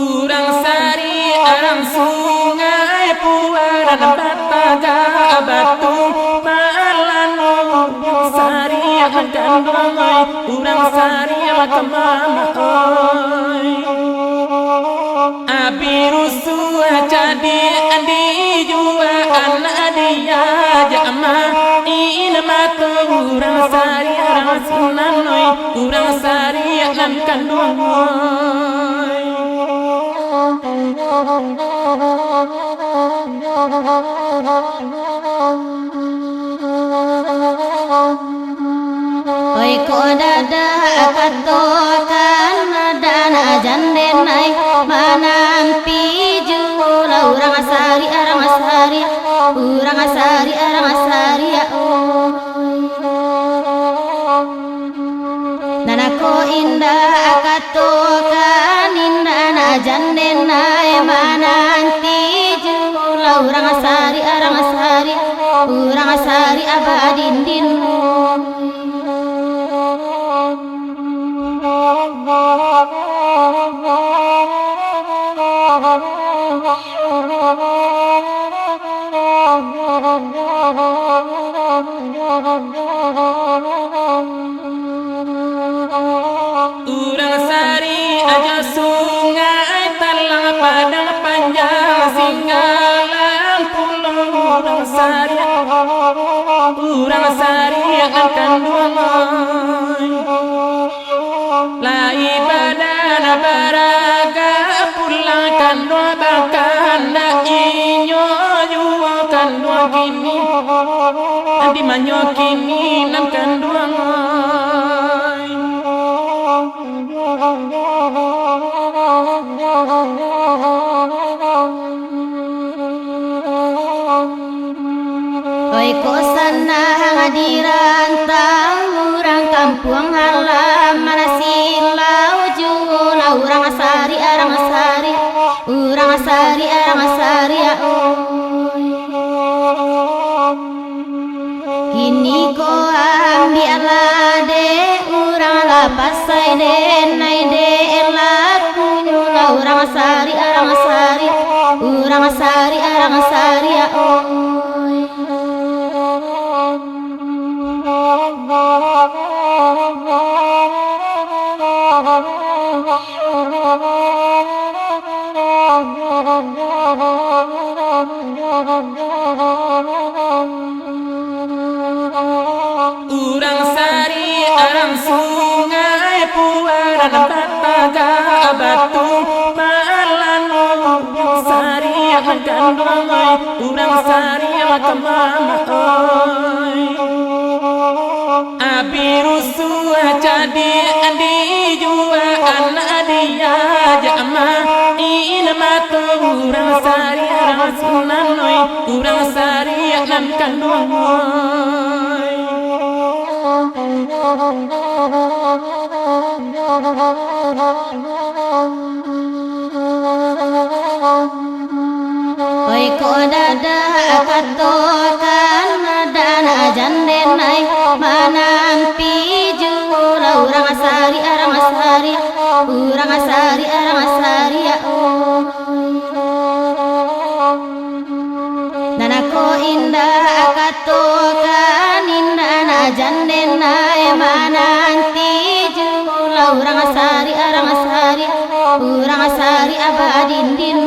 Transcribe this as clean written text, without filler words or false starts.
Urang sari arang sungai puaran bataga batu malano sari akan kandungai urang sari makamama oi abirusu jadi andi jua anak dia jama ilma tu urang sari arang sunanoi urang sari akan kandungai oi ko dada katokan dana jandenai manampi jula urang asari arang asari urang asari arang asari nana ko indah katokan indah jandenai mananti jula urang asari arang asari urang asari abadindin urang sari aja sungai talang padang panjang singgalang pulau urang sari akan kandungai lai badan baraga pulang kandung bahkan inyo jua kandung kini andi manyo kini nam kandung oi ko sanang dirantang urang kampung halaman silau jula urang asari arang asari urang asari arang asari oi kini ko ambil de urang lapasai de nai de laku nyula urang asari arang asari urang asari arang asari oi urang sari arang sungai puaran bataga batu malano sari akan kandungai urang sari makamama oi abirusu jadi andi jua anak dia jama ilma tu urang sari arang sunanoi urang sari akan kandungai oi ko dada katokan dana jandenai manampi jula urang asari arang asari urang asari arang asari nana ko indah katokan indah jandenai mananti jula urang asari arang asari urang asari abadindin